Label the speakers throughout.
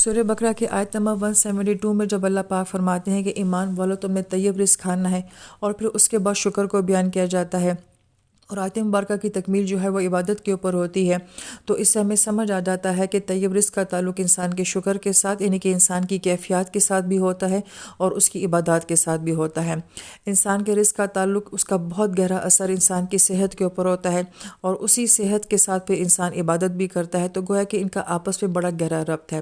Speaker 1: سورہ بقرہ کی آیت نمبر 172 میں جب اللہ پاک فرماتے ہیں کہ ایمان والو تم نے طیب رزق کھانا ہے، اور پھر اس کے بعد شکر کو بیان کیا جاتا ہے، اور آیت مبارکہ کی تکمیل جو ہے وہ عبادت کے اوپر ہوتی ہے، تو اس سے ہمیں سمجھ آ جاتا ہے کہ طیب رزق کا تعلق انسان کے شکر کے ساتھ، یعنی کہ انسان کی کیفیات کے ساتھ بھی ہوتا ہے اور اس کی عبادات کے ساتھ بھی ہوتا ہے۔ انسان کے رزق کا تعلق، اس کا بہت گہرا اثر انسان کی صحت کے اوپر ہوتا ہے، اور اسی صحت کے ساتھ پھر انسان عبادت بھی کرتا ہے، تو گویا کہ ان کا آپس میں بڑا گہرا ربط ہے۔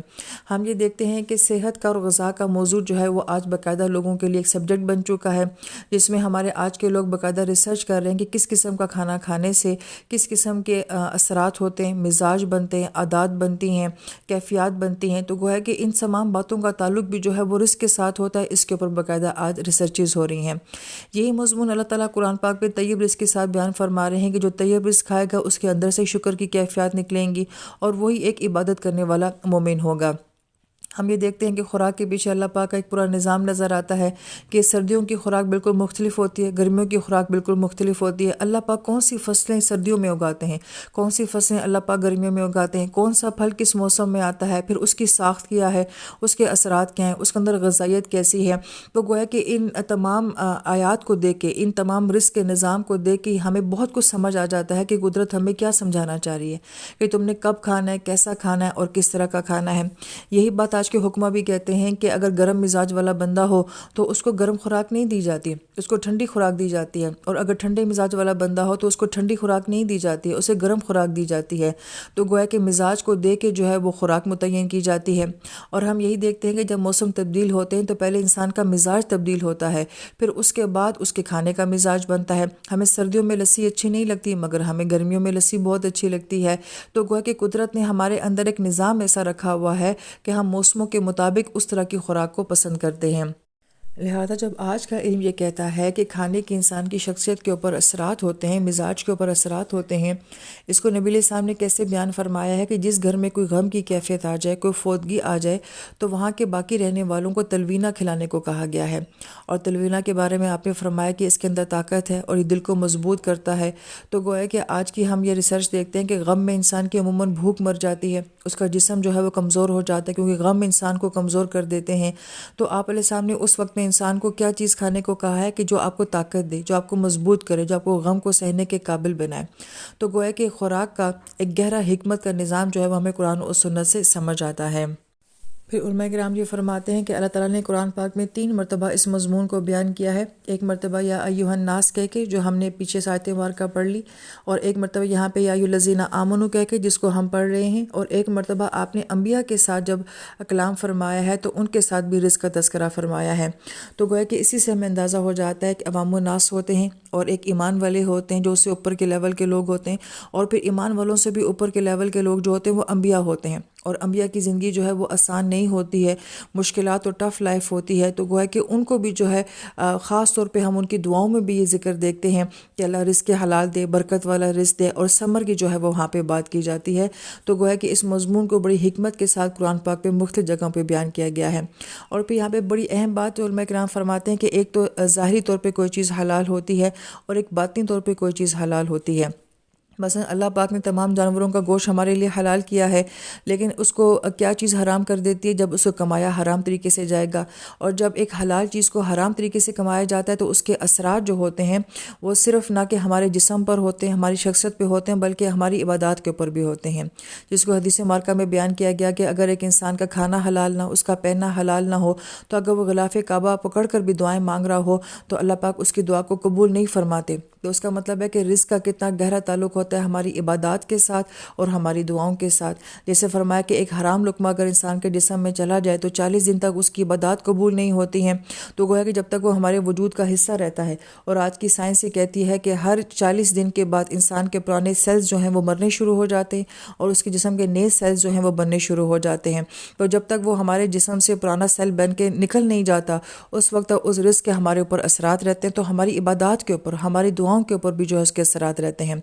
Speaker 1: ہم یہ دیکھتے ہیں کہ صحت کا اور غذا کا موضوع جو ہے وہ آج باقاعدہ لوگوں کے لیے ایک سبجیکٹ بن چکا ہے، جس میں ہمارے آج کے لوگ باقاعدہ ریسرچ کر رہے ہیں کہ کس قسم کا کھانا کھانے سے کس قسم کے اثرات ہوتے ہیں، مزاج بنتے ہیں، عادات بنتی ہیں، کیفیات بنتی ہیں۔ تو گویا کہ ان تمام باتوں کا تعلق بھی جو ہے وہ رزق کے ساتھ ہوتا ہے، اس کے اوپر باقاعدہ آج ریسرچز ہو رہی ہیں۔ یہی مضمون اللہ تعالیٰ قرآن پاک میں طیب رزق کے ساتھ بیان فرما رہے ہیں کہ جو طیب رزق کھائے گا اس کے اندر سے شکر کی کیفیات نکلیں گی، اور وہی ایک عبادت کرنے والا مومن ہوگا۔ ہم یہ دیکھتے ہیں کہ خوراک کے پیچھے اللہ پاک کا ایک پورا نظام نظر آتا ہے کہ سردیوں کی خوراک بالکل مختلف ہوتی ہے، گرمیوں کی خوراک بالکل مختلف ہوتی ہے۔ اللہ پاک کون سی فصلیں سردیوں میں اگاتے ہیں، کون سی فصلیں اللہ پاک گرمیوں میں اگاتے ہیں، کون سا پھل کس موسم میں آتا ہے، پھر اس کی ساخت کیا ہے، اس کے اثرات کیا ہیں، اس کے اندر غذائیت کیسی ہے۔ تو گویا کہ ان تمام آیات کو دیکھ کے، ان تمام رزق کے نظام کو دیکھ کے ہمیں بہت کچھ سمجھ آ جاتا ہے کہ قدرت ہمیں کیا سمجھانا چاہ رہی ہے کہ تم نے کب کھانا ہے، کیسا کھانا ہے، اور کس طرح کا کھانا ہے۔ یہی بات آج کے حکمہ بھی کہتے ہیں کہ اگر گرم مزاج والا بندہ ہو تو اس کو گرم خوراک نہیں دی جاتی، اس کو ٹھنڈی خوراک دی جاتی ہے، اور اگر ٹھنڈے مزاج والا بندہ ہو تو اس کو ٹھنڈی خوراک نہیں دی جاتی ہے، اسے گرم خوراک دی جاتی ہے۔ تو گویا کہ مزاج کو دے کے جو ہے وہ خوراک متعین کی جاتی ہے۔ اور ہم یہی دیکھتے ہیں کہ جب موسم تبدیل ہوتے ہیں تو پہلے انسان کا مزاج تبدیل ہوتا ہے، پھر اس کے بعد اس کے کھانے کا مزاج بنتا ہے۔ ہمیں سردیوں میں لسی اچھی نہیں لگتی، مگر ہمیں گرمیوں میں لسی بہت اچھی لگتی ہے۔ تو گویا کہ قدرت نے ہمارے اندر ایک نظام ایسا رکھا ہوا ہے کہ ہم موسموں کے مطابق اس طرح کی خوراک کو پسند کرتے ہیں۔ لہذا جب آج کا علم یہ کہتا ہے کہ کھانے کے انسان کی شخصیت کے اوپر اثرات ہوتے ہیں، مزاج کے اوپر اثرات ہوتے ہیں، اس کو نبی علیہ السلام نے کیسے بیان فرمایا ہے کہ جس گھر میں کوئی غم کی کیفیت آ جائے، کوئی فوتگی آ جائے، تو وہاں کے باقی رہنے والوں کو تلوینہ کھلانے کو کہا گیا ہے۔ اور تلوینہ کے بارے میں آپ نے فرمایا کہ اس کے اندر طاقت ہے اور یہ دل کو مضبوط کرتا ہے۔ تو گویا کہ آج کی ہم یہ ریسرچ دیکھتے ہیں کہ غم میں انسان کی عموماً بھوک مر جاتی ہے، اس کا جسم جو ہے وہ کمزور ہو جاتا ہے، کیونکہ غم انسان کو کمزور کر دیتے ہیں۔ تو آپ علیہ السلام نے اس وقت میں انسان کو کیا چیز کھانے کو کہا ہے کہ جو آپ کو طاقت دے، جو آپ کو مضبوط کرے، جو آپ کو غم کو سہنے کے قابل بنائے۔ تو گویا کہ خوراک کا ایک گہرا حکمت کا نظام جو ہے وہ ہمیں قرآن اور سنت سے سمجھ آتا ہے۔ پھر علماء کرام یہ فرماتے ہیں کہ اللہ تعالیٰ نے قرآن پاک میں 3 مرتبہ اس مضمون کو بیان کیا ہے۔ ایک مرتبہ یا ایھا الناس کہہ کے جو ہم نے پیچھے سے آیت مبارکہ پڑھ لی، اور ایک مرتبہ یہاں پہ یا ایھا الذین آمنوا کہہ کے جس کو ہم پڑھ رہے ہیں، اور ایک مرتبہ آپ نے انبیاء کے ساتھ جب کلام فرمایا ہے تو ان کے ساتھ بھی رزق کا تذکرہ فرمایا ہے۔ تو گویا کہ اسی سے ہمیں اندازہ ہو جاتا ہے کہ عوام الناس ہوتے ہیں، اور ایک ایمان والے ہوتے ہیں جو اس سے اوپر کے لیول کے لوگ ہوتے ہیں، اور پھر ایمان والوں سے بھی اوپر کے لیول کے لوگ جو ہوتے ہیں وہ انبیاء ہوتے ہیں۔ اور انبیاء کی زندگی جو ہے وہ آسان نہیں ہوتی ہے، مشکلات اور ٹف لائف ہوتی ہے۔ تو گویا کہ ان کو بھی جو ہے خاص طور پہ ہم ان کی دعاؤں میں بھی یہ ذکر دیکھتے ہیں کہ اللہ رزق حلال دے، برکت والا رزق دے، اور ثمر کی جو ہے وہ وہاں پہ بات کی جاتی ہے۔ تو گویا کہ اس مضمون کو بڑی حکمت کے ساتھ قرآن پاک پہ مختلف جگہوں پہ بیان کیا گیا ہے۔ اور پھر یہاں پہ بڑی اہم بات علماء کرام فرماتے ہیں کہ ایک تو ظاہری طور پہ کوئی چیز حلال ہوتی ہے، اور ایک باطنی طور پہ کوئی چیز حلال ہوتی ہے۔ مثلا اللہ پاک نے تمام جانوروں کا گوشت ہمارے لیے حلال کیا ہے، لیکن اس کو کیا چیز حرام کر دیتی ہے؟ جب اس کو کمایا حرام طریقے سے جائے گا۔ اور جب ایک حلال چیز کو حرام طریقے سے کمایا جاتا ہے تو اس کے اثرات جو ہوتے ہیں وہ صرف نہ کہ ہمارے جسم پر ہوتے ہیں، ہماری شخصیت پہ ہوتے ہیں، بلکہ ہماری عبادات کے اوپر بھی ہوتے ہیں، جس کو حدیث مبارکہ میں بیان کیا گیا کہ اگر ایک انسان کا کھانا حلال نہ، اس کا پہننا حلال نہ ہو، تو اگر وہ غلاف کعبہ پکڑ کر بھی دعائیں مانگ رہا ہو تو اللہ پاک اس کی دعا کو قبول نہیں فرماتے۔ تو اس کا مطلب ہے کہ رزق کا کتنا گہرا تعلق ہوتا ہے ہماری عبادات کے ساتھ اور ہماری دعاؤں کے ساتھ۔ جیسے فرمایا کہ ایک حرام لقمہ اگر انسان کے جسم میں چلا جائے تو 40 دن تک اس کی عبادات قبول نہیں ہوتی ہیں۔ تو گویا کہ جب تک وہ ہمارے وجود کا حصہ رہتا ہے، اور آج کی سائنس یہ کہتی ہے کہ ہر 40 دن کے بعد انسان کے پرانے سیلز جو ہیں وہ مرنے شروع ہو جاتے ہیں، اور اس کے جسم کے نئے سیلز جو ہیں وہ بننے شروع ہو جاتے ہیں۔ تو جب تک وہ ہمارے جسم سے پرانا سیل بن کے نکل نہیں جاتا، اس وقت تک اس رزق کے ہمارے اوپر اثرات رہتے ہیں، تو ہماری عبادات کے اوپر، ہماری دعاؤں کے اوپر بھی جو ہے اس کے اثرات رہتے ہیں۔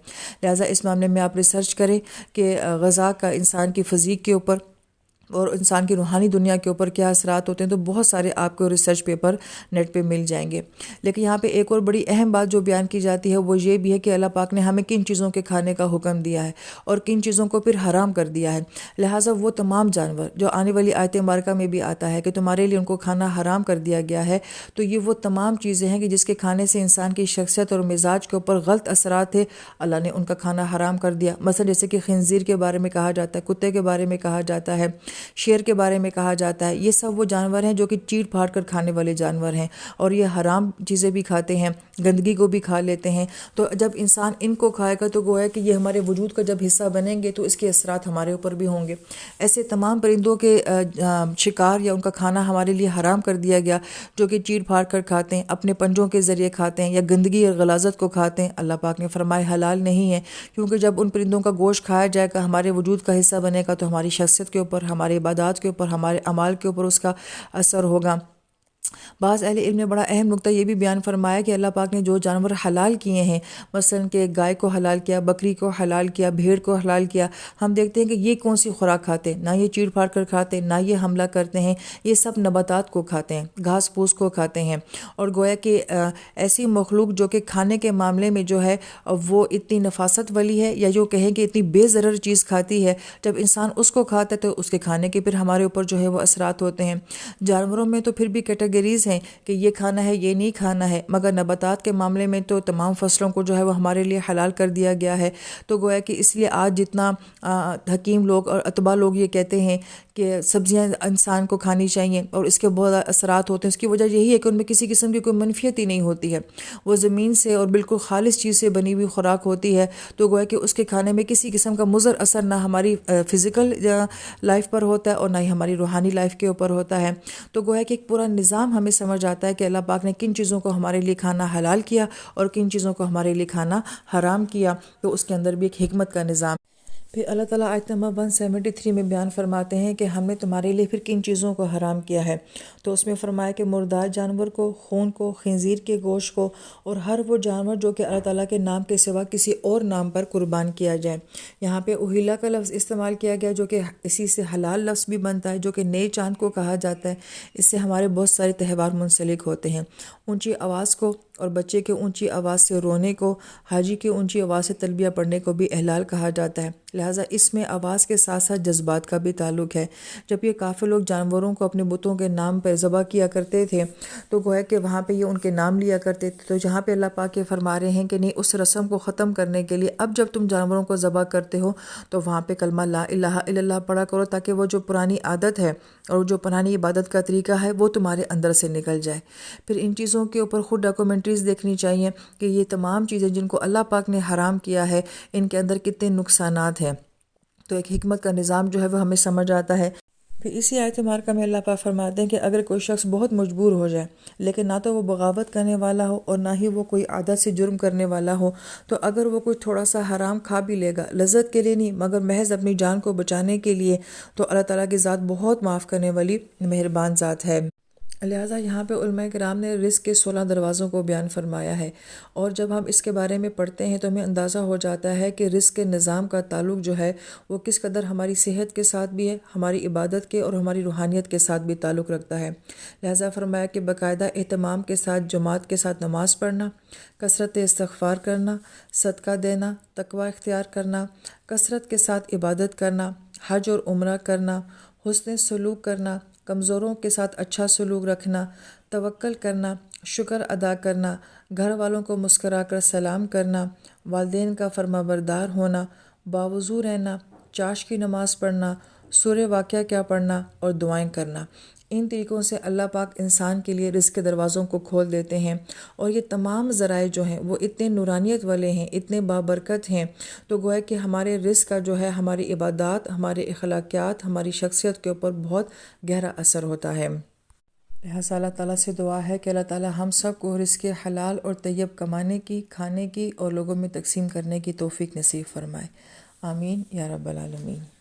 Speaker 1: لہٰذا اس معاملے میں آپ ریسرچ کریں کہ غذا کا انسان کی فزیک کے اوپر، اور انسان کی روحانی دنیا کے اوپر کیا اثرات ہوتے ہیں، تو بہت سارے آپ کو ریسرچ پیپر نیٹ پہ مل جائیں گے۔ لیکن یہاں پہ ایک اور بڑی اہم بات جو بیان کی جاتی ہے وہ یہ بھی ہے کہ اللہ پاک نے ہمیں کن چیزوں کے کھانے کا حکم دیا ہے اور کن چیزوں کو پھر حرام کر دیا ہے۔ لہٰذا وہ تمام جانور جو آنے والی آیت مبارکہ میں بھی آتا ہے کہ تمہارے لیے ان کو کھانا حرام کر دیا گیا ہے، تو یہ وہ تمام چیزیں ہیں کہ جس کے کھانے سے انسان کی شخصیت اور مزاج کے اوپر غلط اثرات ہے، اللہ نے ان کا کھانا حرام کر دیا۔ مثلا جیسے کہ خنزیر کے بارے میں کہا جاتا ہے، کتے کے بارے میں کہا جاتا ہے، شیر کے بارے میں کہا جاتا ہے، یہ سب وہ جانور ہیں جو کہ چیٹ پھاڑ کر کھانے والے جانور ہیں، اور یہ حرام چیزیں بھی کھاتے ہیں، گندگی کو بھی کھا لیتے ہیں۔ تو جب انسان ان کو کھائے گا تو گویا کہ یہ ہمارے وجود کا جب حصہ بنیں گے تو اس کے اثرات ہمارے اوپر بھی ہوں گے۔ ایسے تمام پرندوں کے شکار یا ان کا کھانا ہمارے لیے حرام کر دیا گیا جو کہ چیٹ پھاڑ کر کھاتے ہیں، اپنے پنجوں کے ذریعے کھاتے ہیں یا گندگی اور غلاظت کو کھاتے ہیں۔ اللہ پاک نے فرمایا حلال نہیں ہے، کیونکہ جب ان پرندوں کا گوشت کھایا جائے گا، ہمارے وجود کا حصہ بنے گا، تو ہماری شخصیت کے اوپر، ہمارے عبادات کے اوپر، ہمارے اعمال کے اوپر اس کا اثر ہوگا۔ بعض اہل علم نے بڑا اہم نقطہ یہ بھی بیان فرمایا کہ اللہ پاک نے جو جانور حلال کیے ہیں، مثلا کہ گائے کو حلال کیا، بکری کو حلال کیا، بھیڑ کو حلال کیا، ہم دیکھتے ہیں کہ یہ کون سی خوراک کھاتے ہیں، نہ یہ چیڑ پھاڑ کر کھاتے ہیں، نہ یہ حملہ کرتے ہیں، یہ سب نباتات کو کھاتے ہیں، گھاس پھوس کو کھاتے ہیں۔ اور گویا کہ ایسی مخلوق جو کہ کھانے کے معاملے میں جو ہے وہ اتنی نفاست والی ہے، یا جو کہیں کہ اتنی بے ضرر چیز کھاتی ہے، جب انسان اس کو کھاتا ہے تو اس کے کھانے کے پھر ہمارے اوپر جو ہے وہ اثرات ہوتے ہیں۔ جانوروں میں تو پھر بھی کیٹیگریز ہیں کہ یہ کھانا ہے، یہ نہیں کھانا ہے، مگر نباتات کے معاملے میں تو تمام فصلوں کو جو ہے وہ ہمارے لیے حلال کر دیا گیا ہے۔ تو گویا کہ اس لیے آج جتنا حکیم لوگ اور اتباع لوگ یہ کہتے ہیں کہ سبزیاں انسان کو کھانی چاہیے اور اس کے بہت اثرات ہوتے ہیں، اس کی وجہ یہی ہے کہ ان میں کسی قسم کی کوئی منفیت ہی نہیں ہوتی ہے، وہ زمین سے اور بالکل خالص چیز سے بنی ہوئی خوراک ہوتی ہے۔ تو گویا کہ اس کے کھانے میں کسی قسم کا مضر اثر نہ ہماری فزیکل لائف پر ہوتا ہے اور نہ ہی ہماری روحانی لائف کے اوپر ہوتا ہے۔ تو گویا کہ ایک پورا نظام ہمیں سمجھ آتا ہے کہ اللہ پاک نے کن چیزوں کو ہمارے لیے کھانا حلال کیا اور کن چیزوں کو ہمارے لیے کھانا حرام کیا، تو اس کے اندر بھی ایک حکمت کا نظام۔ پھر اللہ تعالیٰ آیت نمبر 173 میں بیان فرماتے ہیں کہ ہم نے تمہارے لیے پھر کن چیزوں کو حرام کیا ہے، تو اس میں فرمایا کہ مردار جانور کو، خون کو، خنزیر کے گوشت کو، اور ہر وہ جانور جو کہ اللہ تعالیٰ کے نام کے سوا کسی اور نام پر قربان کیا جائے۔ یہاں پہ اہیلا کا لفظ استعمال کیا گیا جو کہ اسی سے حلال لفظ بھی بنتا ہے، جو کہ نئے چاند کو کہا جاتا ہے۔ اس سے ہمارے بہت سارے تہوار منسلک ہوتے ہیں۔ اونچی آواز کو اور بچے کے اونچی آواز سے رونے کو، حاجی کی اونچی آواز سے تلبیہ پڑھنے کو بھی احلال کہا جاتا ہے۔ لہٰذا اس میں آواز کے ساتھ ساتھ جذبات کا بھی تعلق ہے۔ جب یہ کافر لوگ جانوروں کو اپنے بتوں کے نام پہ ذبح کیا کرتے تھے تو گویا کہ وہاں پہ یہ ان کے نام لیا کرتے تھے، تو جہاں پہ اللہ پاک یہ فرما رہے ہیں کہ نہیں، اس رسم کو ختم کرنے کے لیے اب جب تم جانوروں کو ذبح کرتے ہو تو وہاں پہ کلمہ لا الہ الا اللہ پڑھا کرو، تاکہ وہ جو پرانی عادت ہے اور جو پرانی عبادت کا طریقہ ہے وہ تمہارے اندر سے نکل جائے۔ پھر ان چیزوں کے اوپر خود ڈاکومنٹریز دیکھنی چاہیے کہ یہ تمام چیزیں جن کو اللہ پاک نے حرام کیا ہے ان کے اندر کتنے نقصانات ہیں، تو ایک حکمت کا نظام جو ہے وہ ہمیں سمجھ آتا ہے۔ پھر اسی آیت مبارکہ میں اللہ پاک فرماتے ہیں کہ اگر کوئی شخص بہت مجبور ہو جائے، لیکن نہ تو وہ بغاوت کرنے والا ہو اور نہ ہی وہ کوئی عادت سے جرم کرنے والا ہو، تو اگر وہ کوئی تھوڑا سا حرام کھا بھی لے گا، لذت کے لیے نہیں مگر محض اپنی جان کو بچانے کے لیے، تو اللہ تعالیٰ کی ذات بہت معاف کرنے والی مہربان ذات ہے۔ لہٰذا یہاں پہ علماء کرام نے رزق کے 16 دروازوں کو بیان فرمایا ہے، اور جب ہم اس کے بارے میں پڑھتے ہیں تو ہمیں اندازہ ہو جاتا ہے کہ رزق کے نظام کا تعلق جو ہے وہ کس قدر ہماری صحت کے ساتھ بھی ہے، ہماری عبادت کے اور ہماری روحانیت کے ساتھ بھی تعلق رکھتا ہے۔ لہٰذا فرمایا کہ باقاعدہ اہتمام کے ساتھ جماعت کے ساتھ نماز پڑھنا، کثرت استغفار کرنا، صدقہ دینا، تقوی اختیار کرنا، کثرت کے ساتھ عبادت کرنا، حج اور عمرہ کرنا، حسن سلوک کرنا، کمزوروں کے ساتھ اچھا سلوک رکھنا، توکل کرنا، شکر ادا کرنا، گھر والوں کو مسکرا کر سلام کرنا، والدین کا فرما بردار ہونا، باوضو رہنا، چاش کی نماز پڑھنا، سورہ واقعہ کیا پڑھنا اور دعائیں کرنا۔ ان طریقوں سے اللہ پاک انسان کے لیے رزق کے دروازوں کو کھول دیتے ہیں، اور یہ تمام ذرائع جو ہیں وہ اتنے نورانیت والے ہیں، اتنے بابرکت ہیں، تو گویا کہ ہمارے رزق کا جو ہے ہماری عبادات، ہمارے اخلاقیات، ہماری شخصیت کے اوپر بہت گہرا اثر ہوتا ہے۔ لہٰذا اللہ تعالیٰ سے دعا ہے کہ اللہ تعالیٰ ہم سب کو رزق حلال اور طیب کمانے کی، کھانے کی اور لوگوں میں تقسیم کرنے کی توفیق نصیب فرمائے۔ آمین یا رب العالمین۔